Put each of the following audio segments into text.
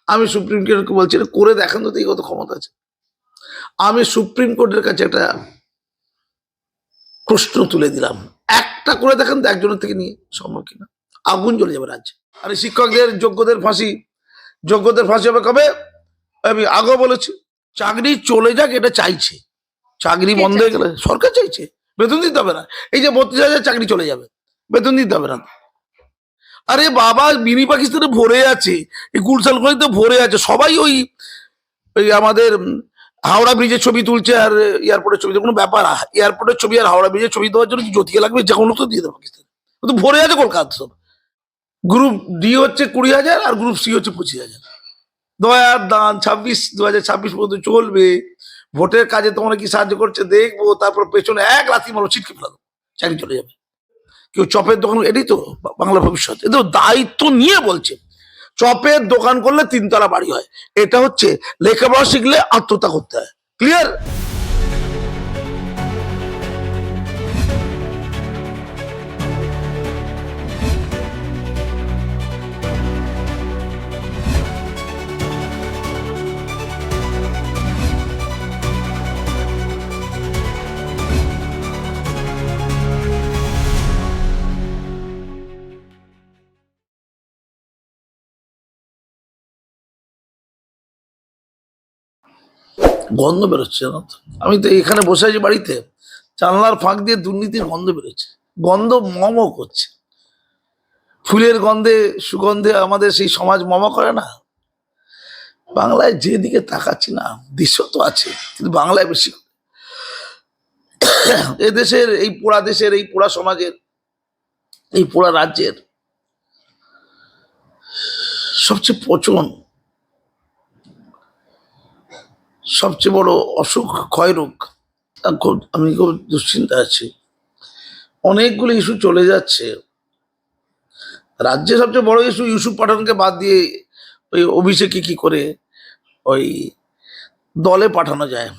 আমি সুপ্রিম কোর্টকে বলছি করে দেখান তো কত ক্ষমতা আছে। আমি সুপ্রিম কোর্টের কাছে একটা প্রশ্ন তুলে দিলাম, একটা করে দেখান তো একজনের থেকে নিয়ে সম্ভব কিনা। আগুন জ্বলে যাবে রাজ্যে। আর শিক্ষকদের যোগ্যদের ফাঁসি হবে কবে? আমি আগেও বলেছি, চাকরি চলে যাক এটা চাইছে। চাকরি বন্ধ হয়ে গেলে সরকার চাইছে বেতন দিতে হবে না। এই যে 32,000 চাকরি চলে যাবে, বেতন দিতে হবে না। আরে বাবা, মিনি পাকিস্তানে ভরে আছে, এই গুলশানগঞ্জে ভরে আছে, সবাই ওই আমাদের হাওড়া ব্রিজের ছবি তুলছে আর এয়ারপোর্টের ছবি, কোনো ব্যাপার? এয়ারপোর্টের ছবি আর হাওড়া ব্রিজের ছবি দেওয়ার জন্য কি জ্যোতিকে লাগবে? যে কোনো তো দিয়ে দেবে পাকিস্তান, তো ভরে আছে কলকাতা সব। গ্রুপ ডি হচ্ছে 20,000 আর গ্রুপ সি হচ্ছে 25,000। দয়ার দান 2026 পর্যন্ত চলবে। ভোটের কাজে তোমরা কি সাহায্য করছে দেখবো, তারপর পেছনে এক রাতি মারো, ছিটকে ফেলা দেবো, চাকরি চলে যাবে। কেউ চপের দোকান, এটাই তো বাংলা ভবিষ্যৎ। এদের দায়িত্ব নিয়ে বলছে চপের দোকান করলে 3 তলা বাড়ি হয়, এটা হচ্ছে লেখাপড়া শিখলে আত্মহত্যা করতে হয়। ক্লিয়ার? গন্ধ বেরোচ্ছে না তো, আমি তো এখানে বসে আছি বাড়িতে, জানলার ফাঁক দিয়ে দুর্নীতির গন্ধ বেরোচ্ছে, গন্ধ মম করছে। ফুলের গন্ধে সুগন্ধে আমাদের সেই সমাজ মম করে না। বাংলায় যেদিকে তাকাচ্ছি না, দৃশ্য তো আছে, কিন্তু বাংলায় বেশি। এদেশের এই পোড়া দেশের, এই পোড়া সমাজের, এই পোড়া রাজ্যের সবচেয়ে পচন, সবচেয়ে বড় অসুখ ক্ষয়রোগ। আমি খুব দুশ্চিন্তা আছি। অনেকগুলো ইস্যু চলে যাচ্ছে রাজ্যে। সবচেয়ে বড় ইস্যু ইউসুফ পাঠানকে বাদ দিয়ে ওই অভিষেকে কি করে ওই দলে পাঠানো যায়।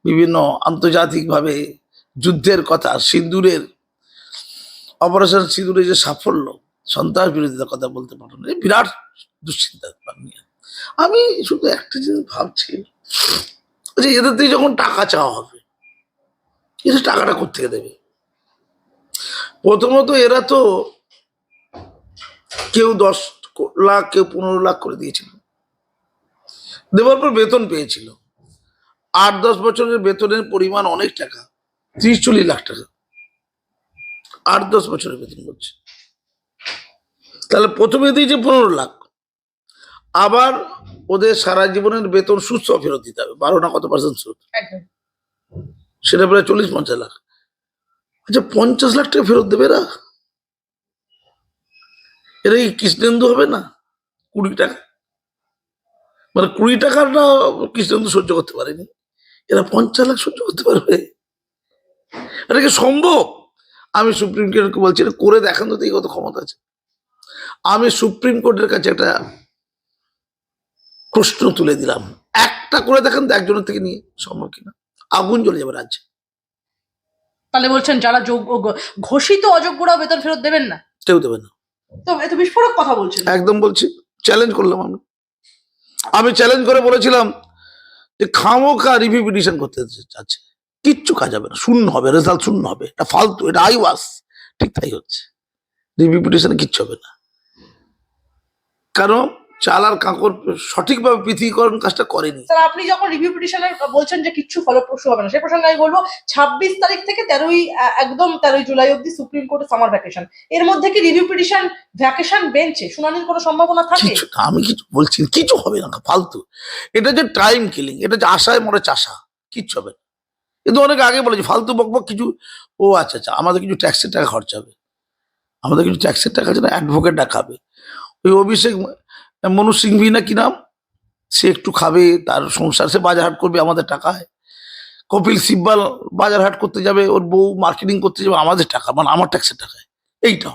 বিভিন্ন আন্তর্জাতিকভাবে যুদ্ধের কথা, সিঁদুরের অপারেশন সিঁদুরের যে সাফল্য, সন্ত্রাস বিরোধিতার কথা বলতে পাঠানো, বিরাট দুশ্চিন্তা নিয়ে। আমি শুধু একটা জিনিস ভাবছি যে এদের থেকে যখন টাকা চাওয়া হবে, এদের টাকাটা কোত্থেকে দেবে? প্রথমত এরা তো কেউ 10 লাখ, কেউ 15 লাখ করে দিয়েছিল, দেওয়ার পর বেতন পেয়েছিল। 8-10 বছরের বেতনের পরিমাণ অনেক টাকা, 30-40 লাখ টাকা 8-10 বছরের বেতন বলছে। তাহলে প্রথমে দিয়েছে 15 লাখ, আবার ওদের সারা জীবনের বেতন সুদ সহ ফেরত দিতে হবে, 12 না কত % সুদ, সেটা প্রায় 40-50 লাখ। আচ্ছা, 50 লাখ টাকা ফেরত দেবে এরা? এরা কি কৃষ্ণেন্দু হবে না? 20 টাকা, মানে 20 টাকাটা কৃষ্ণেন্দু সহ্য করতে পারেনি, এরা 50 লাখ সহ্য করতে পারবে? এটা কি সম্ভব? আমি সুপ্রিম কোর্টকে বলছি করে দেখান তো কত ক্ষমতা আছে। আমি সুপ্রিম কোর্টের কাছে একটা প্রশ্ন তুলে দিলাম, একটা করে দেখান তো একজনের থেকে নিয়ে সম্ভব কিনা। আগুন জ্বলে যাবে রাজ্যে। তাহলে বলছেন যারা যোগ্য ঘোষিত অযোগ্যরাও বেতন ফেরত দেবেন না? কেউ দেবে না। তো এত বিস্ফোরক কথা বলছেন। একদম বলছি, চ্যালেঞ্জ করলাম। আমি চ্যালেঞ্জ করে বলেছিলাম যে খামোখা রিভিউ পিটিশন করতে চাচ্ছে, কিচ্ছু কাজ হবে না, শূন্য হবে, রেজাল্ট শূন্য হবে, এটা ফালতু, এটা আইওয়াস। ঠিক তাই হচ্ছে, রিভিউ পিটিশনে কিচ্ছু হবে না, কারণ চাল আর কাঁকর সঠিকভাবে পৃথকীকরণ কাজটা করেনি। স্যার, আপনি যখন রিভিউ পিটিশনের বলছেন যে কিচ্ছু ফলপ্রসূ হবে না, সেই প্রসঙ্গে আমি বলবো 26 তারিখ থেকে 13 জুলাই অব্দি সুপ্রিম কোর্টে সামার ভ্যাকেশন। এর মধ্যে কি রিভিউ পিটিশন ভ্যাকেশন বেঞ্চে শুনানির কোনো সম্ভাবনা থাকে? আমি কিছু বলছি, কিছু হবে না, ফালতু। এটা যে টাইম কিলিং, এটা যে আশায় মরে চাষা, কিচ্ছু হবে না। কিন্তু অনেক আগে বলেছি ফালতু বকবক কিছু। ও আচ্ছা আচ্ছা, আমাদের কিছু ট্যাক্সের টাকা খরচা হবে, আমাদের কিছু ট্যাক্সের টাকা আছে না, অ্যাডভোকেট ডাকাবে। ওই অভিষেক মনু সিংভি না কি নাম, সে একটু খাবে, তার সংসার, সে বাজার হাট করবে আমাদের টাকায়। কপিল সিব্বাল বাজার হাট করতে যাবে, ওর বউ মার্কেটিং করতে যাবে আমাদের টাকা, মানে আমার ট্যাক্সের টাকায়। এইটা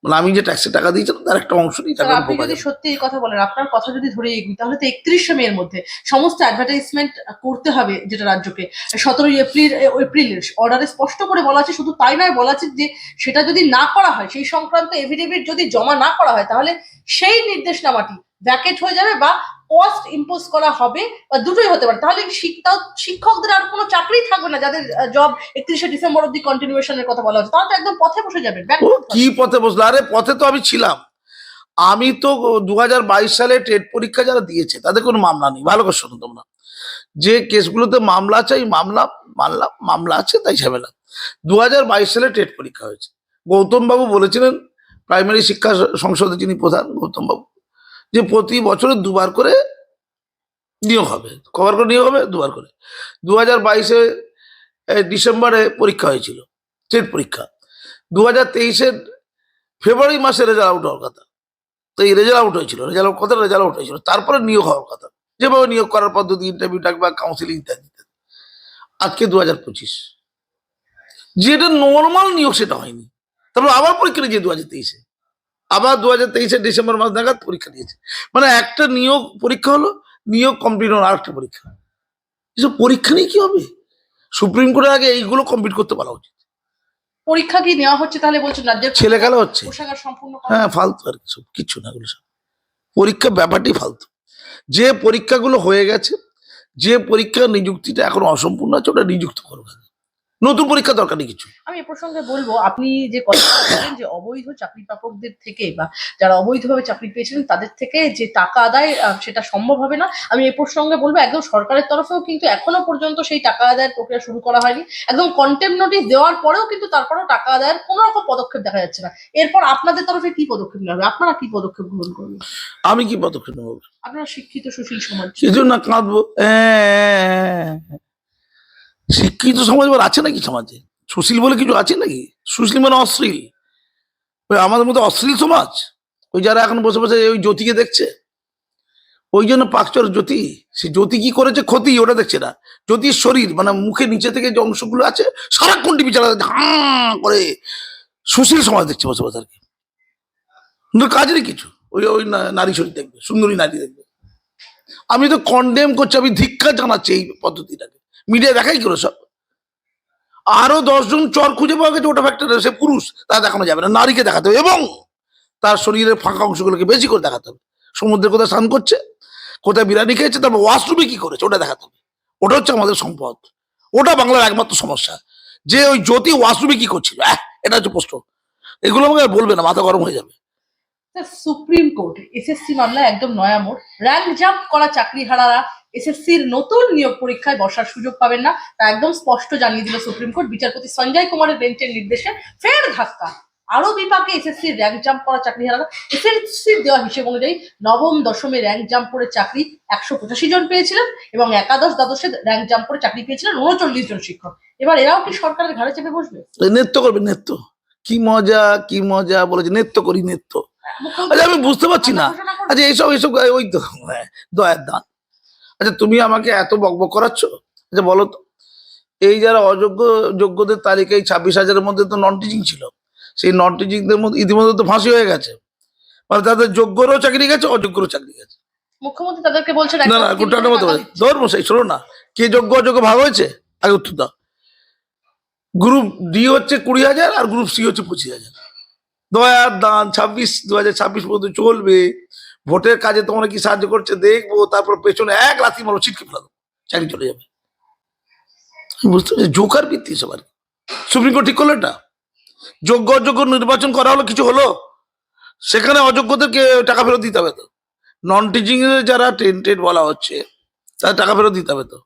মানে আমি যে ট্যাক্সের টাকা দিয়েছিলাম তার একটা অংশ নিয়ে টাকা। আপনি যদি সত্যি এই কথা বলেন, আপনার কথা যদি ধরে এগিয়ে, তাহলে তো 31শে মে এর মধ্যে সমস্ত অ্যাডভার্টাইজমেন্ট করতে হবে, যেটা রাজ্যকে 17 এপ্রিলের অর্ডারে স্পষ্ট করে বলা আছে। শুধু তাই নয়, বলা আছে যে সেটা যদি না করা হয়, সেই সংক্রান্ত এফিডেভিট যদি জমা না করা হয়, তাহলে সেই নির্দেশনামাটি ভ্যাকেট হয়ে যাবে বা কস্ট ইম্পোজ করা হবে, বা দুটোই হতে পারে। তাহলে শিক্ষকদের আর কোনো চাকরি থাকবে না, যাদের জব 31শে ডিসেম্বর অব্দি কন্টিনিউশনের কথা বলা হচ্ছে, তারা তো একদম পথে বসে যাবে। ও কি পথে বসলো? আরে পথে তো আমি ছিলাম। আমি তো 2022 সালে টেট পরীক্ষা যারা দিয়েছে তাদের কোনো মামলা নেই। ভালো করে শোনো তোমরা, যে কেসগুলোতে মামলা আছে এই মামলা মানলাম, মামলা আছে তাই ঝামেলা। 2022 সালে টেট পরীক্ষা হয়েছে। গৌতম বাবু বলেছিলেন, প্রাইমারি শিক্ষা সংসদের যিনি প্রধান গৌতম বাবু, যে প্রতি বছরে দুবার করে নিয়োগ হবে। কবার করে নিয়োগ হবে? দুবার করে। 2022-এ ডিসেম্বরে পরীক্ষা হয়েছিল টেট পরীক্ষা। 2023-এর ফেব্রুয়ারি মাসে রেজাল্ট আউট হওয়ার কথা। তো এই রেজাল্ট আউট হয়েছিল, রেজাল্ট আউট হয়েছিল, তারপরে নিয়োগ হওয়ার কথা, যেভাবে নিয়োগ করার পদ্ধতি, ইন্টারভিউ ডাকবা, কাউন্সিলিং ইত্যাদি ইত্যাদি। আজকে 2025, যেটা নর্মাল নিয়োগ সেটা হয়নি। তারপর আবার পরীক্ষা নিয়েছে 2023-এ, আবার 2023-এর ডিসেম্বর মাস নাগাদ পরীক্ষা দিয়েছে। মানে একটা নিয়োগ পরীক্ষা হলো, নিয়োগ কমপ্লিট হলো, আরেকটা পরীক্ষা। এসব পরীক্ষা নিয়ে কি হবে? সুপ্রিম কোর্টের আগে এইগুলো কমপ্লিট করতে বলা উচিত। পরীক্ষা কি নেওয়া হচ্ছে তাহলে বলছেন রাজ্যের ছেলে খেলা হচ্ছে, কোষাগার সম্পূর্ণ করা? হ্যাঁ ফালতু আর কিছু কিচ্ছু না, এগুলো সব পরীক্ষা ব্যাপারটি ফালতু। যে পরীক্ষাগুলো হয়ে গেছে, যে পরীক্ষা নিযুক্তিটা এখন অসম্পূর্ণ আছে, ওটা নিযুক্ত করবে, নতুন পরীক্ষা দরকার নেই কিছু। আমি এ প্রসঙ্গে বলবো, আপনি যে কথা বললেন যে অবৈধ চাকরি প্রাপকদের থেকে বা যারা অবৈধভাবে চাকরি পেয়েছিলেন তাদের থেকে যে টাকা আদায় সেটা সম্ভব হবে না, আমি এ প্রসঙ্গে বলবো একদম সরকারের তরফেও কিন্তু এখনো পর্যন্ত সেই টাকা আদায়ের প্রক্রিয়া শুরু করা হয়নি। একদম কন্টেম্প নোটিশ দেওয়ার পরেও কিন্তু তারপরেও টাকা আদায়ের কোনো রকম পদক্ষেপ দেখা যাচ্ছে না। এরপর আপনাদের তরফে কি পদক্ষেপ নেওয়া হবে? আপনারা কি পদক্ষেপ গ্রহণ করবেন? আমি কি পদক্ষেপ নেবো? আপনারা শিক্ষিত সুশীল সমাজ, সেজন্য না কাঁদবো? শিক্ষিত সমাজ বলে আছে নাকি সমাজে? সুশীল বলে কিছু আছে নাকি? সুশীল মানে অশ্লীল। ওই আমাদের মতো অশ্লীল সমাজ, ওই যারা এখন বসে বসে ওই জ্যোতিকে দেখছে, ওই জন্য পাকচর জ্যোতি, সে জ্যোতি কি করেছে ক্ষতি ওটা দেখছে না। জ্যোতির শরীর মানে মুখে নিচে থেকে যে অংশগুলো আছে সারাক্ষণ টিভি চালাতে করে সুশীল সমাজ দেখছে বসে বসে আর কি। কিন্তু কাজ নেই কিছু, ওই ওই নারী শরীর দেখবে, সুন্দরী নারী দেখবে। আমি তো কন্ডেম করছি, আমি ধিক্কার জানাচ্ছি এই পদ্ধতিটাকে। মিডিয়া দেখাই করে সব। আরো 10 জন চর খুঁজে পাওয়া গেছে, ওটা ফ্যাক্টর, সে পুরুষ, তা দেখানো যাবে না, নারীকে দেখাতে হবে এবং তার শরীরের ফাঁকা অংশগুলোকে বেশি করে দেখাতে হবে। সমুদ্রে কোথায় স্নান করছে, কোথায় বিরিয়ানি খেয়েছে, তারপর ওয়াশরুমে কি করেছে ওটা দেখাতে হবে। ওটা হচ্ছে আমাদের সম্পদ, ওটা বাংলার একমাত্র সমস্যা। যে ওই জ্যোতি ওয়াশরুমে কি করছিল, এটা হচ্ছে প্রশ্ন। এগুলো আমাকে বলবে না, মাথা গরম হয়ে যাবে। সুপ্রিম কোর্ট এসএসসি মামলায় একদম নয়া মোড়। র্যাঙ্ক জাম্প করা চাকরিহারারা এসএসসির নতুন নিয়োগ পরীক্ষায় বসার সুযোগ পাবেন না, তা একদম স্পষ্ট জানিয়ে দিল সুপ্রিম কোর্ট। বিচারপতি সঞ্জয় কুমারের বেঞ্চের নির্দেশে ফের ধাক্কা। আরো বিপাকে এসএসসির র্যাঙ্ক জাম্প করা চাকরিহারারা। এসএসসির দেওয়া হিসেব অনুযায়ী নবম দশমে র্যাঙ্ক জাম্প করে চাকরি 185 জন পেয়েছিলেন এবং একাদশ দ্বাদশে র্যাঙ্ক জাম্প করে চাকরি পেয়েছিলেন 39 জন শিক্ষক। এবার এরাও কি সরকারের ঘাড়ে চেপে বসবে? নৃত্য করবে, নৃত্য। কি মজা কি মজা বলেছে, নৃত্য করি নৃত্য। আচ্ছা আমি বুঝতে পারছি না, আচ্ছা এইসব এইসব ওই তো দয়ার দান। আচ্ছা তুমি আমাকে এত বকবক করাচ্ছ, আচ্ছা বলো তো, এই যারা অযোগ্য যোগ্যদের তালিকায় 26,000-এর মধ্যে তো নন টিচিং ছিল, সেই নন টিচিংদের মধ্যে ইতিমধ্যে তো ফাঁসি হয়ে গেছে। মানে তাদের যোগ্যরও চাকরি গেছে, অযোগ্যরও চাকরি গেছে। মুখ্যমন্ত্রী তাদেরকে বলছেন না না গোটাটার মতো ধর্ম সেই শোনো না, কে যোগ্য অযোগ্য ভাগ হয়েছে আগে উত্তর দাও। গ্রুপ ডি হচ্ছে 20,000 আর গ্রুপ সি হচ্ছে 25,000। দয়ার দান 2026 পর্যন্ত চলবে। ভোটের কাজে তোমরা কি সাহায্য করছে দেখবো, তারপর পেছনে এক লাথি মারো, ছিটকে ফেলা দেবো, চাকরি চলে যাবে। বুঝতে পারছি, জোকার ভিত্তি সবার। সুপ্রিম কোর্ট ঠিক করলো এটা। যোগ্য অযোগ্য নির্বাচন করা হলো, কিছু হলো, সেখানে অযোগ্যদেরকে টাকা ফেরত দিতে হবে তো। নন টিচিং এ যারা টেন্টেড বলা হচ্ছে তাদের টাকা ফেরত দিতে হবে তো।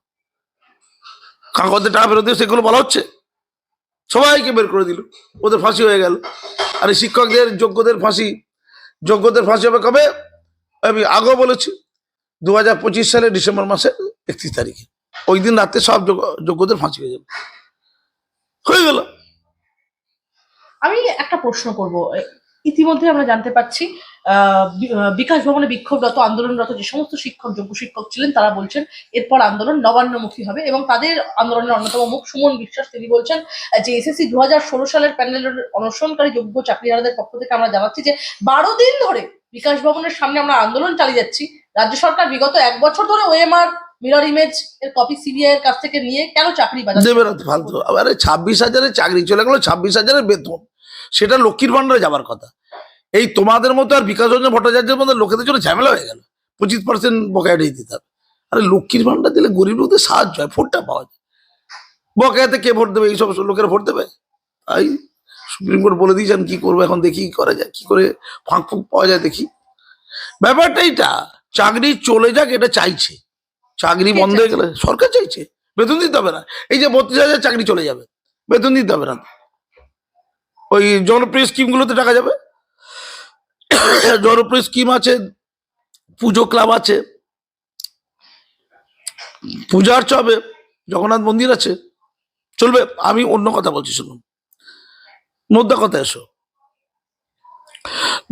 কাগজে টাকা ফেরত দিয়ে সেগুলো বলা হচ্ছে, সবাইকে বের করে দিল, ওদের ফাঁসি হয়ে গেল। আর এই শিক্ষকদের যোগ্যদের ফাঁসি হবে কবে? আমি আগেও বলেছি 2025 সালে ডিসেম্বর মাসের 31 তারিখে, ওই দিন রাতে সব যোগ্যদের ফাঁসি হয়ে যাবে, হয়ে গেল। আমি একটা প্রশ্ন করব। ইতিমধ্যে আমরা জানতে পাচ্ছি বিকাশ ভবনে বিক্ষোভরত আন্দোলনরত যে সমস্ত শিক্ষক যোগ্য শিক্ষক ছিলেন তারা বলছেন এরপর আন্দোলন নবান্নমুখী হবে এবং তাদের আন্দোলনের অন্যতম মুখ সুমন বিশ্বাস, তিনি বলছেন যে এসএসসি 2016 সালের প্যানেলের অনশনকারী যোগ্য চাকরিহারাদের পক্ষ থেকে আমরা জানাচ্ছি যে 12 দিন ধরে বিকাশ ভবনের সামনে আমরা আন্দোলন চালিয়ে যাচ্ছি। রাজ্য সরকার বিগত 1 বছর ধরে ওএমআর মিরর ইমেজ এর কপি সিবিআই এর কাছ থেকে নিয়ে কেন চাকরি দেবে না ফালতু। আরে 26,000-এর চাকরি চলে গেল, 26,000-এর বেতন, সেটা লক্ষ্মীর ভান্ডারে যাবার কথা। এই তোমাদের মতো আর বিকাশ রঞ্জন ভট্টাচার্যের মতো লোকেদের জন্য ঝামেলা হয়ে গেল। 25% বকেয়া দিয়ে দিতে হবে। আরে লক্ষ্মীর ভান্ডার দিলে গরিব লোকদের সাহায্য হয়, ভোটটা পাওয়া যায়। বকেয়াতে কে ভোট দেবে? এইসব লোকেরা ভোট দেবে? তাই সুপ্রিম কোর্ট বলে দিয়েছেন, কি করবো এখন দেখি, কি করা যায়, কি করে ফাঁক ফুঁক পাওয়া যায় দেখি। ব্যাপারটা এইটা, চাকরি চলে যাক এটা চাইছে, চাকরি কে বন্ধ হয়ে চাইছে? গেলে সরকার চাইছে, বেতন দিতে হবে না। এই যে 32,000 চাকরি চলে যাবে, বেতন দিতে হবে না, ওই জনপ্রিয় স্কিম গুলোতে টাকা যাবে। জনপ্রিয় স্কিম আছে, পুজো ক্লাব আছে, পূজা আর্চা হবে, জগন্নাথ মন্দির আছে, চলবে। আমি অন্য কথা বলছি, শুনুন, মোদ্দা কথা এসো,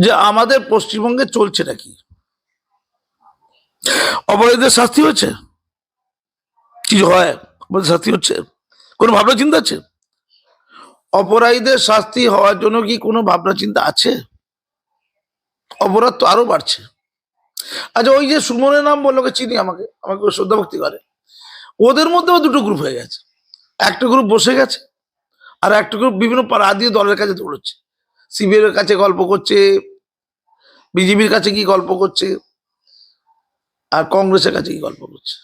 যে আমাদের পশ্চিমবঙ্গে চলছে নাকি, অপরাধীদের শাস্তি হচ্ছে, কিছু হয়, অপরাধীদের শাস্তি হচ্ছে, কোনো ভাবনা চিন্তা আছে? অপরাধীদের শাস্তি হওয়ার জন্য কি কোনো ভাবনা চিন্তা আছে? অপরাধ তো আরো বাড়ছে। আচ্ছা, ওই যে সুমনের নাম বললো, ওকে চিনি, আমাকে আমাকে ও শ্রদ্ধা ভক্তি করে, ওদের মধ্যেও দুটো গ্রুপ হয়ে গেছে। একটা গ্রুপ বসে গেছে, আর একটা গ্রুপ বিভিন্ন রাজনীতি দলের কাছে দৌড়চ্ছে, সিবিআই এর কাছে গল্প করছে, বিজেপির কাছে কি গল্প করছে, আর কংগ্রেসের কাছে কি গল্প করছে।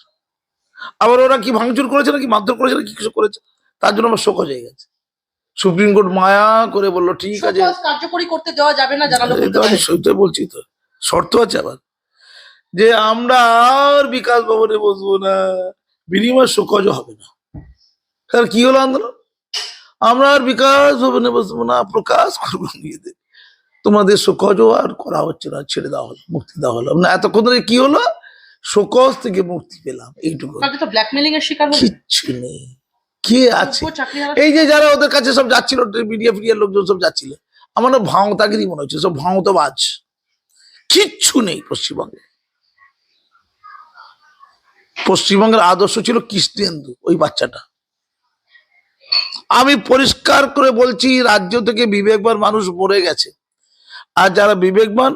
আবার ওরা কি ভাঙচুর করেছে নাকি মারধর করেছে নাকি কিছু করেছে, তার জন্য আমার শোকজ হয়ে গেছে। সুপ্রিম কোর্ট মায়া করে বললো ঠিক আছে, শোকজ কার্যকরী করতে দেওয়া যাবে না, জানালো এই তো আমি সত্যি বলছি, তো শর্ত আছে আবার, যে আমরা আর বিকাশ ভবনে বসবো না, বিনিময় শোকজও হবে না। তাহলে কি হলো আন্দোলন? আমরা আর বিকাশ ভবনে বসবো না, প্রকাশ করবো নিজেদের, তোমাদের শোকজও আর করা হচ্ছে না, ছেড়ে দেওয়া হলো, মুক্তি দেওয়া হলো না। এতক্ষণ ধরে কি হলো? শোকজ থেকে মুক্তি পেলাম, এইটুকু, তো ব্ল্যাকমেলিং এর শিকার হচ্ছে, কিচ্ছু নেই। কে আছে? চাকরি এই যে যারা ওদের কাছে সব যাচ্ছিল, মিডিয়া ফিডিয়ার লোকজন সব যাচ্ছিল, আমার না ভাঁওতাগিরি মনে হচ্ছে, সব ভাঁওতাবাজ, কিচ্ছু নেই পশ্চিমবঙ্গে। পশ্চিমবঙ্গের আদর্শ ছিল কৃষ্ণেন্দু, ওই বাচ্চাটা। আমি পরিষ্কার করে বলছি, রাজ্য থেকে বিবেকবান মানুষ মরে গেছে, আর যারা বিবেকবান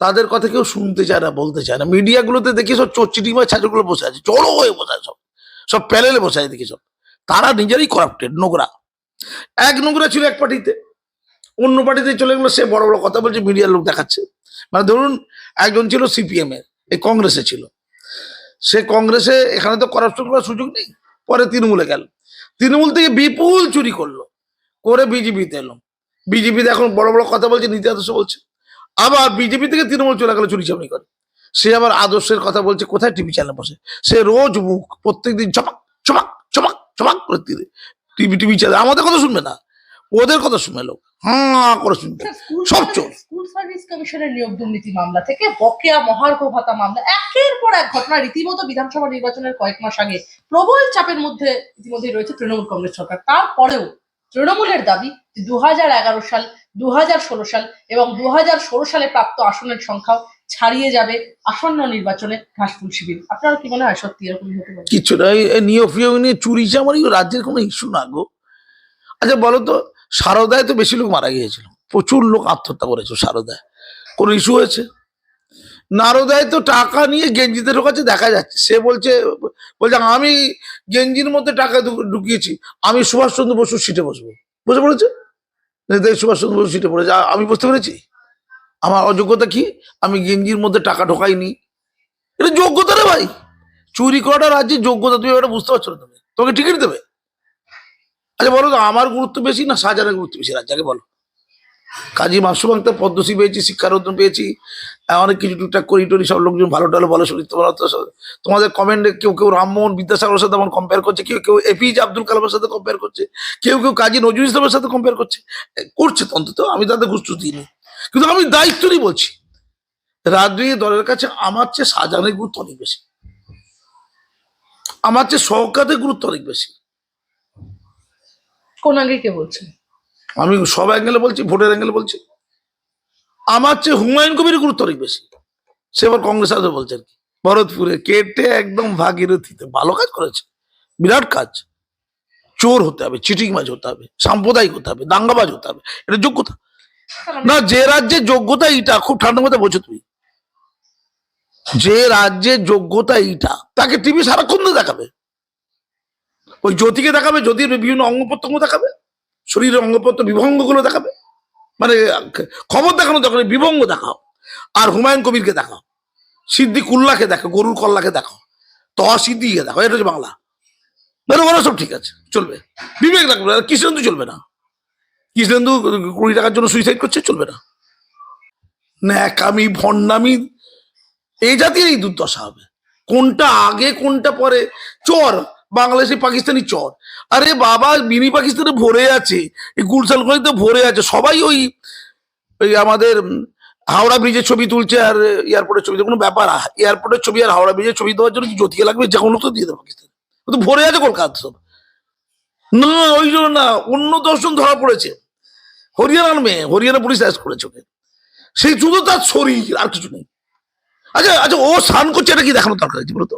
তাদের কথা কেউ শুনতে চায় না, বলতে চায় না। মিডিয়াগুলোতে দেখি সব চোরচিটিমায় ছাত্রগুলো বসে আছে, জড়ো হয়ে বসে আছে, সব সব প্যানেলে বসে আছে দেখি সব। তারা নিজেরই করাপ্টেড, নোংরা। এক নোংরা ছিল এক পার্টিতে, অন্য পার্টিতে চলে গেলো, সে বড় বড় কথা বলছে, মিডিয়ার লোক দেখাচ্ছে। মানে ধরুন, একজন ছিল সিপিএম এর, এই কংগ্রেসে ছিল, সে কংগ্রেসে, এখানে তো করাপশন করার সুযোগ নেই, পরে তৃণমূলে গেল, তৃণমূল থেকে বিপুল চুরি করলো, করে বিজেপিতে এলো, বিজেপিতে এখন বড় বড় কথা বলছে, নীতি আদর্শ বলছে। আবার বিজেপি থেকে তৃণমূল চলে গেল, চুরি চামড়ি করে, সে আবার আদর্শের কথা বলছে, কোথায়? টিভি চ্যানেলে বসে, সে রোজ মুখ প্রত্যেকদিন চপাক চপাক চপাক চপাক করে টিভি চ্যানেল। আমাদের কথা শুনবে না, ওদের কথা শুনে লোক হ্যাঁ করে শুনবে, সব চোর। স্কুল সার্ভিস কমিশনের নিয়োগ দুর্নীতি মামলা থেকে বকেয়া মহার্ঘ ভাতা মামলা, একের পর এক ঘটনা। রীতিমতো বিধানসভা নির্বাচনের কয়েক মাস আগে প্রবল চাপের মধ্যে ইতিমধ্যে রয়েছে তৃণমূল কংগ্রেস সরকার। তারপরেও তৃণমূলের দাবি যে 2011 সাল, 2016 সাল এবং 2016 সালে প্রাপ্ত আসনের সংখ্যাও ছাড়িয়ে যাবে আসন্ন নির্বাচনে ঘাসফুল শিবির। আপনার কি মনে হয় সত্যি এরকমই হতে পারে? কিছু না, নিয়োগ ফিয়োগ নিয়ে চুরি চামারি রাজ্যের কোনো ইস্যু না গো। আচ্ছা বলো তো, সারদায় তো বেশি লোক মারা গিয়েছিল, প্রচুর লোক আত্মহত্যা করেছে সারদায়, কোনো ইস্যু হয়েছে? নারদায় তো টাকা নিয়ে গেঞ্জিদের কাছে দেখা যাচ্ছে, সে বলছে বলছে আমি গেঞ্জির মধ্যে টাকা ঢুকিয়েছি, আমি সুভাষচন্দ্র বসুর সিটে বসবো, বুঝে পড়েছে? নেতাজি সুভাষচন্দ্র বসুর সিটে পড়েছে, আমি বুঝতে পেরেছি আমার অযোগ্যতা কি, আমি গেঞ্জির মধ্যে টাকা ঢোকাইনি। এটা যোগ্যতা রে ভাই, চুরি করাটা রাজ্যের যোগ্যতা, তুমি এটা বুঝতে পারছো না? তুমি তোকে টিকিট দেবে? আচ্ছা বলো তো, আমার গুরুত্ব বেশি না শাহজাহানের গুরুত্ব বেশি রাজ্যকে? বলো। কাজী মাসুম আক্তার পদ্মশ্রী পেয়েছি, শিক্ষারত্ন পেয়েছি, অনেক কিছু টুকটাক করি টরি, সব লোকজন ভালো টালো বলে শুনি। তোমাদের কমেন্টে কেউ কেউ রামমোহন বিদ্যাসাগরের সাথে আমার কম্পেয়ার করছে, কেউ কেউ এপিজে আব্দুল কালামের সাথে কম্পেয়ার করছে, কেউ কেউ কাজী নজরুল ইসলামের সাথে কম্পেয়ার করছে, করছে তো, অন্তত আমি তাদের ঘুষ দিইনি। কিন্তু আমি দায়িত্ব নিয়ে বলছি, রাজনৈতিক দলের কাছে আমার চেয়ে শাহজাহানের গুরুত্ব অনেক বেশি, আমার চেয়ে শওকতের গুরুত্ব অনেক বেশি। কোন আগে কে বলছেন? আমি সব অ্যাঙ্গেলে বলছি, ভোটের অ্যাঙ্গেলে বলছি, আমার চেয়ে হুমায়ুন কবির গুরুত্ব অনেক বেশি। সে আবার কংগ্রেস আসবে বলছে আর কি, ভরতপুরে কেটে একদম ভাগীরথীতে ভালো কাজ করেছে, বিরাট কাজ। চোর হতে হবে, চিটিংবাজ হতে হবে, সাম্প্রদায়িক হতে হবে, দাঙ্গাবাজ হতে হবে, এটা যোগ্যতা না। যে রাজ্যের যোগ্যতা এইটা, খুব ঠান্ডা মতো বোঝো তুমি, যে রাজ্যের যোগ্যতা এইটা, তাকে টিভি সারাক্ষণ তো দেখাবে, ওই জ্যোতিকে দেখাবে, জ্যোতির বিভিন্ন অঙ্গ প্রত্যঙ্গ দেখাবে, শরীরের অঙ্গ প্রত্যঙ্গ বিভঙ্গ গুলো দেখাবে, মানে খবর দেখানো দরকার, বিভঙ্গ দেখাও, আর হুমায়ুন কবিরকে দেখাও, সিদ্ধি কুল্লাকে দেখো, গরুর কল্লাকে দেখো, সিদ্ধিকে দেখো, এটা হচ্ছে বাংলা। বেরো করো, সব ঠিক আছে, চলবে, বিবেক রাখবে। কৃষ্ণেন্দু চলবে না, কৃষ্ণেন্দু 20 টাকার জন্য সুইসাইড করছে, চলবে না। ন্যাকামি ভণ্ডামি এই জাতির এই দুর্দশা হবে। কোনটা আগে কোনটা পরে? চর বাংলাদেশি পাকিস্তানি চর, আরে বাবা মিনি পাকিস্তানে ভরে আছে, এই গুলশানগঞ্জে ভরে আছে, সবাই ওই ওই আমাদের হাওড়া ব্রিজের ছবি তুলছে আর এয়ারপোর্টের ছবি, কোনো ব্যাপার? এয়ারপোর্টের ছবি আর হাওড়া ব্রিজের ছবি দেওয়ার জন্য কি জ্যোতিকে লাগবে? যে কোনো তো দিয়ে দেবে পাকিস্তান, ও তো ভরে আছে কলকাতা সব। না ওই জন্য না, অন্য দর্শন ধরা পড়েছে, হরিয়ানার মেয়ে, হরিয়ানা পুলিশ অ্যারেস্ট করেছে ওকে, সেই শুধু তার শরীর, আর কিছু নেই। আচ্ছা আচ্ছা, ও স্নান করছে, এটা কি দেখানো দরকার আছে বলতো?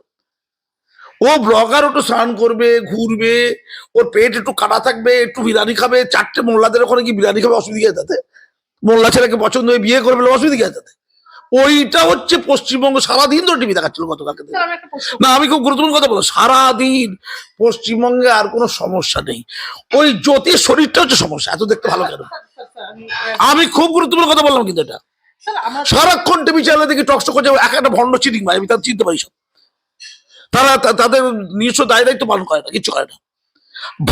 ও ব্লগার, একটু স্নান করবে, ঘুরবে, ওর পেট একটু কাটা থাকবে, একটু বিরিয়ানি খাবে, 4টে মোল্লাদের ওখানে কি বিরিয়ানি খাবে, অসুবিধা গেছে তাতে? মোল্লা ছেলেকে পছন্দ হয়ে বিয়ে করবে, অসুবিধা গেছে তাতে? ওইটা হচ্ছে পশ্চিমবঙ্গ, সারাদিন ধরে টিভি দেখাচ্ছিল গতকালকে থেকে। স্যার, আমি একটা প্রশ্ন না আমি খুব গুরুত্বপূর্ণ কথা বলবো, সারাদিন পশ্চিমবঙ্গে আর কোনো সমস্যা নেই, ওই জ্যোতির শরীরটা হচ্ছে সমস্যা, এত দেখতে ভালো কেন? আমি খুব গুরুত্বপূর্ণ কথা বললাম, কিন্তু এটা স্যার আমার সারাক্ষণ টিভি চ্যানেলে দেখি টকশো করছে, এক একটা ভণ্ড চিটিং ভাই, আমি তাদের চিনতে পারি সব। তারা তাদের নিজস্ব দায় দায়িত্ব পালন করে না, কিচ্ছু করে না।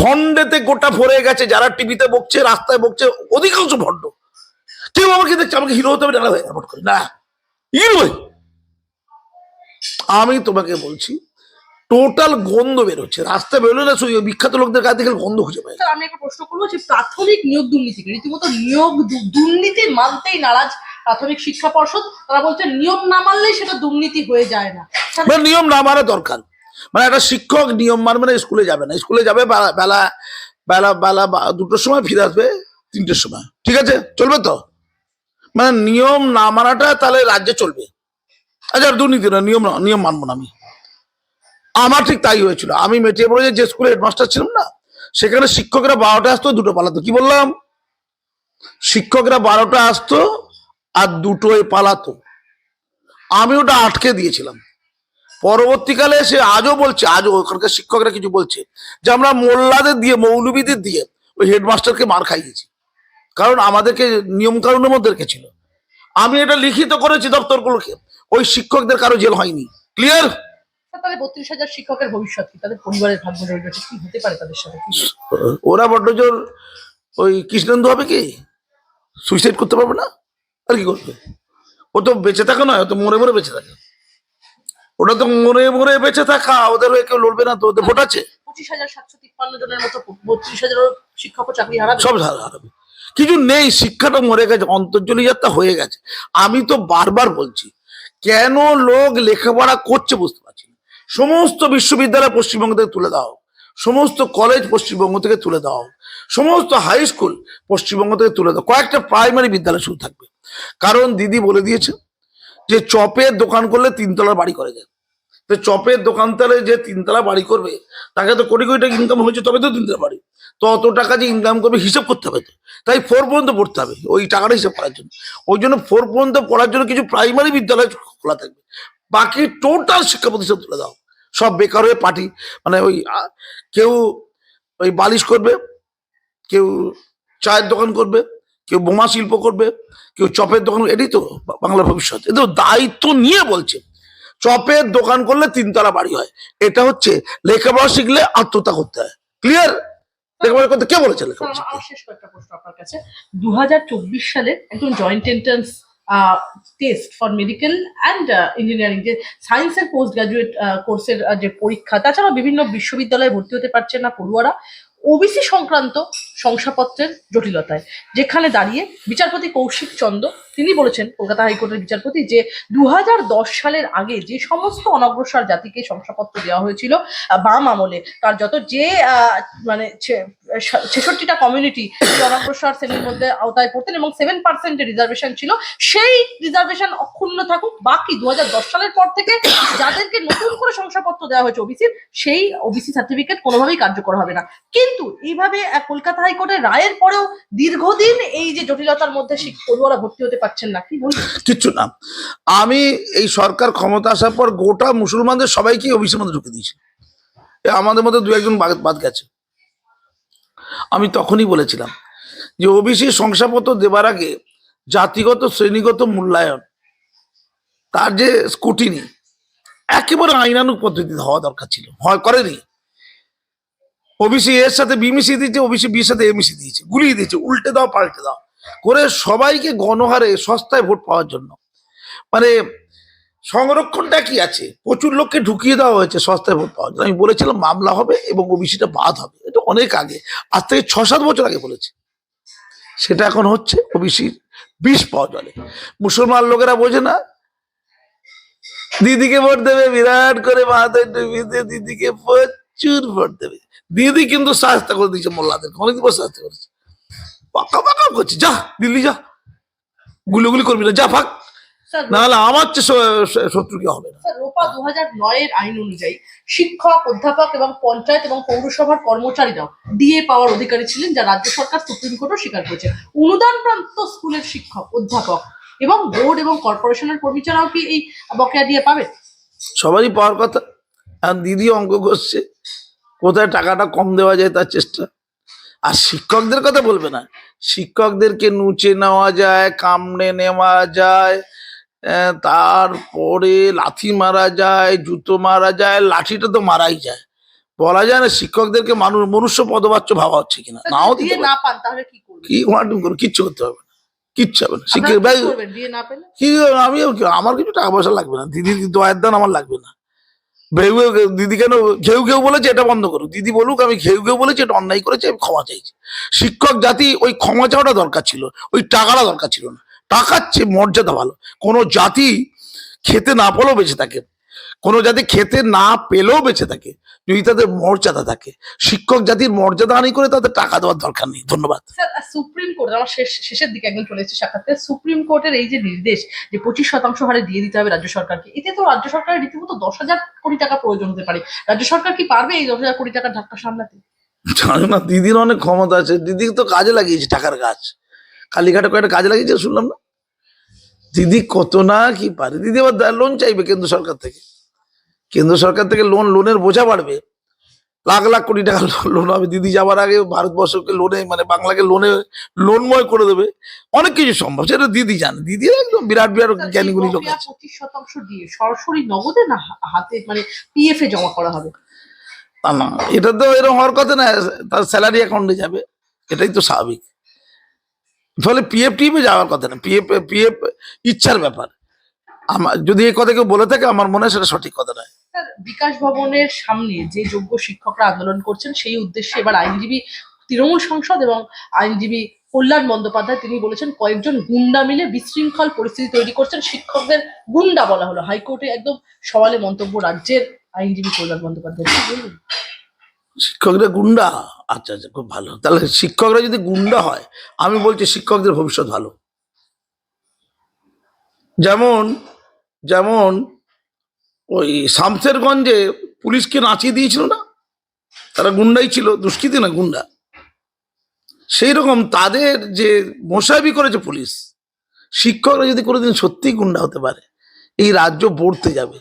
ভণ্ডেতে গোটা ভরে গেছে, যারা টিভিতে বকছে, রাস্তায় বকছে, অধিকাংশ ভণ্ড। কেউ আমাকে দেখছে, আমাকে হিরো হতে হবে না, এমন করে না, হিরো। আমি তোমাকে বলছি, টোটাল গন্ধ বেরোচ্ছে, রাস্তায় বেরোলে না, বিখ্যাত লোকদের কাছে দেখে গন্ধ খুঁজে পায়। স্যার, আমি একটা প্রশ্ন করবো যে প্রাথমিক নিয়োগ দুর্নীতি, রীতিমতো নিয়োগ দুর্নীতি মানতেই নারাজ প্রাথমিক শিক্ষা পর্ষদ। তারা বলছে নিয়ম না মানলেই সেটা দুর্নীতি হয়ে যায় না। স্যার, মানে নিয়ম না মানা দরকার, মানে একটা শিক্ষক নিয়ম মানবে না, স্কুলে যাবে না, স্কুলে যাবে বেলা বেলা বেলা 2টোর সময়, ফিরে আসবে 3টের সময়, ঠিক আছে, চলবে তো? মানে নিয়ম না মানাটা তাহলে রাজ্যে চলবে। আচ্ছা দুর্নীতি না, নিয়ম না, নিয়ম মানবো না আমি। আমার ঠিক তাই হয়েছিল, আমি মেটিয়ে পড়ে যে স্কুলে হেডমাস্টার ছিলাম না, সেখানে শিক্ষকরা 12টা আসতো, 2টো পালাতো। কি বললাম? শিক্ষকরা 12টা আসতো আর 2টোয় পালাতো, আমি ওটা আটকে দিয়েছিলাম। পরবর্তীকালে সে আজও বলছে, আজও ওখানকার শিক্ষকরা কিছু বলছে যে আমরা মোল্লাদের দিয়ে, মৌলবীদের দিয়ে ওই হেডমাস্টারকে মার খাইয়েছি, কারণ আমাদেরকে নিয়ম কানুনের মধ্যে রেখেছিল। আমি এটা লিখিত করেছি দপ্তরগুলোকে, ওই শিক্ষকদের কারো জেল হয়নি। ক্লিয়ার? তাহলে 32,000 শিক্ষকের ভবিষ্যৎ কি? তাদের পরিবারের ভাগ্য রয়েছে কি হতে পারে তাদের সাথে? ওরা বড্ড জোর, ওই কৃষ্ণেন্দু হবে কি সুইসাইড করতে পারবে না? আর কি করবে? ও তো বেঁচে থাকা নয়, ও তো মরে মরে বেঁচে থাকে। ওটা তো মরে মরে বেঁচে থাকা, ওদের হয়ে কেউ লড়বে না তো? ওদের ভোট আছে? 25,753 জনের মতো 32,000 শিক্ষক চাকরি হারাবে। সব হারাবে, কিছু নেই, শিক্ষাটা মরে গেছে, অন্তর্জলি যাত্রা হয়ে গেছে। আমি তো বারবার বলছি, কেন লোক লেখাপড়া করছে বুঝতে পারছি না। সমস্ত বিশ্ববিদ্যালয় পশ্চিমবঙ্গ থেকে তুলে দাও, সমস্ত কলেজ পশ্চিমবঙ্গ থেকে তুলে দাও, সমস্ত হাই স্কুল পশ্চিমবঙ্গ থেকে তুলে দাও, কয়েকটা প্রাইমারি বিদ্যালয় শুরু থাকবে। কারণ দিদি বলে দিয়েছে যে চপের দোকান করলে 3তলার বাড়ি করে যায়। তো চপের দোকানদারে যে 3তলা বাড়ি করবে, তাকে তো কোটি কোটি টাকা ইনকাম হয়েছে, তবে তো 3তলা বাড়ি। তো অত টাকা যে ইনকাম করবে হিসাব করতে হবে তো, তাই 4 পর্যন্ত পড়তে হবে ওই টাকাটা হিসাব করার জন্য। ওই জন্য 4 পর্যন্ত পড়ার জন্য কিছু প্রাইমারি বিদ্যালয় খোলা থাকবে, বাকি টোটাল শিক্ষা প্রতিষ্ঠান তুলে দাও। সব বেকার হয়ে পার্টি, মানে ওই কেউ ওই বালিশ করবে, কেউ চায়ের দোকান করবে, কেউ বোমা শিল্প করবে, কেউ চপের দোকান, এটাই তো বাংলার ভবিষ্যৎ। এ তো দায়িত্ব নিয়ে বলছে, চপের দোকান করলে 3তলা বাড়ি হয়, এটা হচ্ছে লেখাপড়া শিখলে আত্মহত্যা করতে হয়। ক্লিয়ার? লেখাপড়া করতে কে বলেছে লেখাপড়া স্যার, শিখতে? আমার শেষ কয়েকটা প্রশ্ন আপনার কাছে। 2024 সালে একদম joint entrance test for medical and engineering, যে সায়েন্সের পোস্ট গ্রাজুয়েট কোর্সের যে পরীক্ষা, তাছাড়া বিভিন্ন বিশ্ববিদ্যালয়ে ভর্তি হতে পারছে না পড়ুয়ারা ওবিসি সংক্রান্ত শংসাপত্রের জটিলতায়, যেখানে দাঁড়িয়ে বিচারপতি কৌশিক চন্দ্র তিনি বলেছেন, কলকাতা হাইকোর্টের বিচারপতি, যে 2010 সালের আগে যে সমস্ত অনগ্রসর জাতিকে শংসাপত্র দেওয়া হয়েছিল বাম আমলে, তার যত যে মানে 66টা কমিউনিটি অনগ্রসর শ্রেণীর মধ্যে আওতায় পড়তেন এবং 7% রিজার্ভেশন ছিল, সেই রিজার্ভেশন অক্ষুণ্ণ থাকুক। বাকি 2010 সালের পর থেকে যাদেরকে নতুন করে শংসাপত্র দেওয়া হয়েছে ওবিসির, সেই ওবিসি সার্টিফিকেট কোনোভাবেই কার্যকর হবে না। কিন্তু এইভাবে কলকাতা হাইকোর্টের রায়ের পরেও দীর্ঘদিন এই যে জটিলতার মধ্যে পড়ুয়ারা ভর্তি হতে পারছেন না, কি বলবেন? কিচ্ছু না, আমি এই সরকার ক্ষমতা আসার পর গোটা মুসলমানদের সবাইকে ওবিসির মধ্যে ঢুকে দিয়েছি, আমাদের মধ্যে 2-1 বাদ গেছে। আমি তখনই বলেছিলাম যে ওবিসি শংসাপত্র দেবার আগে জাতিগত শ্রেণীগত মূল্যায়ন তার যে স্কুটিনি একেবারে আইনানুগ পদ্ধতিতে হওয়া দরকার ছিল, হয় করেনি। ওবিসি এর সাথে বি মিশিয়ে দিয়েছে, ওবিসি বির সাথে এ মিশিয়ে দিয়েছে, গুলিয়ে দিয়েছে, উল্টে দাও পাল্টে দাও করে সবাইকে গণহারে সস্তায় ভোট পাওয়ার জন্য। মানে সংরক্ষণটা কি আছে, প্রচুর লোককে ঢুকিয়ে দেওয়া হয়েছে সস্তায় ভোট পাওয়ার জন্য। আমি বলেছিলাম মামলা হবে এবং ওবিসিটা বাদ হবে, এটা অনেক আগে, আজ থেকে 6-7 বছর আগে বলেছি। সেটা এখন হচ্ছে, ওবিসি 20 পাওয়া চলে। মুসলমান লোকেরা বোঝে না, দিদিকে ভোট দেবে বিরাট করে মাথায় ডুবিয়ে দিয়ে, দিদিকে প্রচুর ভোট দেবে। দিদি কিন্তু সাহায্য করে দিয়েছে মোল্লাদের, অনেক দিবস সাহায্য করেছে, পাকা পাকা করছে, যা দিল্লি যা, গুলি করবি না, যা ফাঁক, স্যার নাহলে আমার শত্রু কি হবে না। স্যার রোপা 2009 এর আইন অনুযায়ী শিক্ষক, অধ্যাপক এবং পঞ্চায়েত এবং পৌরসভার কর্মচারীরাও ডিএ পাওয়ার অধিকারী ছিলেন, যা রাজ্য সরকার সুপ্রিম কোর্টও স্বীকার করেছে। অনুদানপ্রাপ্ত স্কুলের শিক্ষক, অধ্যাপক এবং বোর্ড এবং কর্পোরেশনের কর্মীরাও কি এই বকেয়া ডিএ পাবে? সবারই পাওয়ার কথা। আর দিদি অঙ্ক করছে কোথায় টাকাটা কম দেওয়া যায় তার চেষ্টা। আর শিক্ষকদের কথা বলবে না, শিক্ষকদেরকে নুচে নেওয়া যায়, কামড়ে নেওয়া যায়, তারপরে লাথি মারা যায়, জুতো মারা যায়, লাঠিটা তো মারাই যায়। বলা যায় না শিক্ষকদেরকে মনুষ্য পদবাচ্য ভাবা হচ্ছে কিনা, স্যার, নাও যদি দিতে ডিএ পারে। না পান তাহলে কি করবেন? কি ওয়ার্ডিং করো, কিচ্ছু করতে হবে না, কিচ্ছু হবে না। আপনারা শিক্ষক কি ভাই করবেন ডিএ না পেলে? কি, আমার কিছু টাকা পয়সা লাগবে না, দিদির দোয়ার দান আমার লাগবে না। দিদি কেন ঘেউ ঘেউ বলেছে এটা বন্ধ করুক, দিদি বলুক আমি ঘেউ ঘেউ বলেছি, এটা অন্যায় করেছে, আমি ক্ষমা চাইছি। শিক্ষক জাতি ওই ক্ষমা চাওয়াটা দরকার ছিল, ওই টাকাটা দরকার ছিল না। টাকার চেয়ে মর্যাদা ভালো। কোনো জাতি খেতে না পেলেও বেঁচে থাকে, কোনো জাতি খেতে না পেলেও বেঁচে থাকে যদি তাদের মর্যাদা থাকে। শিক্ষক জাতির মর্যাদা হানি করে তাদের টাকা দেওয়ার দরকার নেই। ধন্যবাদ। স্যার সুপ্রিম কোর্ট, আমার শেষের দিকে একদম চলে এসেছে সাক্ষাৎকার, সুপ্রিম কোর্টের এই যে নির্দেশ যে 25% হারে দিয়ে দিতে হবে রাজ্য সরকারকে, এতে তো রাজ্য সরকারের রীতিমতো 10,000 কোটি টাকা প্রয়োজন হতে পারে। রাজ্য সরকার কি পারবে এই 10,000 কোটি টাকার ধাক্কা সামলাতে? জানো না, দিদির অনেক ক্ষমতা আছে, দিদি তো কাজে লাগিয়েছে টাকার গাছ, কালীঘাটে কয়েকটা কাজে লাগিয়েছে শুনলাম না। দিদি কত না কি পারে। দিদি আবার লোন চাইবে কেন্দ্র সরকার থেকে, কেন্দ্র সরকার থেকে লোনের বোঝা বাড়বে, লাখ লাখ কোটি টাকা লোন হবে। দিদি যাবার আগে ভারতবর্ষকে লোনে, মানে বাংলাকে লোনময় করে দেবে, অনেক কিছু সম্ভব, সেটা দিদি জানে। দিদি একদম বিরাট বিরাট জ্ঞানী গুণী লোক আছে। 25% দিয়ে সরাসরি নগদে না হাতে, মানে পিএফ এ জমা করা হবে? তা না, এটা তো এরকম হওয়ার কথা না, তার স্যালারি অ্যাকাউন্টে যাবে, এটাই তো স্বাভাবিক। ফলে পিএফ টিএফে যাওয়ার কথা না, পিএফ পিএফ ইচ্ছার ব্যাপার। আমার যদি এই কথা কেউ বলে থাকে, আমার মনে হয় সেটা সঠিক কথা নয়। স্যার বিকাশ ভবনের সামনে যে যোগ্য শিক্ষকরা আন্দোলন করছেন, সেই উদ্দেশ্যে এবার আইনজীবী, তৃণমূল সাংসদ এবং আইনজীবী কল্যাণ বন্দ্যোপাধ্যায় তিনি বলেছেন কয়েকজন গুন্ডা মিলে বিশৃঙ্খল পরিস্থিতি তৈরি করছেন, শিক্ষকদের গুন্ডা বলা হলো। হাইকোর্টে একদম সওয়ালে মন্তব্য রাজ্যের আইনজীবী কল্যাণ বন্দ্যোপাধ্যায়, কি বলবেন? শিক্ষকরা গুন্ডা? আচ্ছা আচ্ছা, খুব ভালো। তাহলে শিক্ষকরা যদি গুন্ডা হয়, আমি বলছি শিক্ষকদের ভবিষ্যৎ ভালো। যেমন যেমন ওই শামসেরগঞ্জে পুলিশকে নাচিয়ে দিয়েছিল না, তারা গুন্ডাই ছিল, দুষ্কৃতী না গুন্ডা। সেই রকম তাদের যে মোসাহেবি করেছে পুলিশ, শিক্ষকরা যদি কোনোদিন সত্যি গুন্ডা হতে পারে, এই রাজ্য বর্তে যাবে।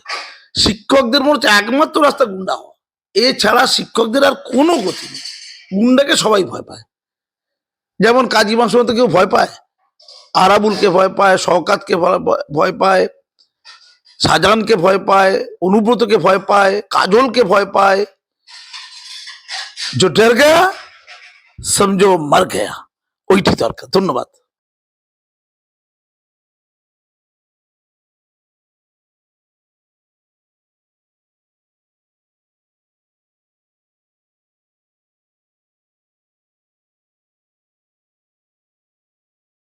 শিক্ষকদের মনে হচ্ছে একমাত্র রাস্তা গুন্ডা হওয়া, এছাড়া শিক্ষকদের আর কোনো গতি নেই। গুন্ডাকে সবাই ভয় পায়, যেমন কাজী মাসুমকে কেউ ভয় পায়, আরাবুলকে ভয় পায়, শওকাতকে ভয় পায়, শাহজাহানকে ভয় পায়, অনুব্রতকে ভয় পায়, কাজলকে ভয় পায়। जो डर गया समझो मर गया, ওইটি দরকার। ধন্যবাদ।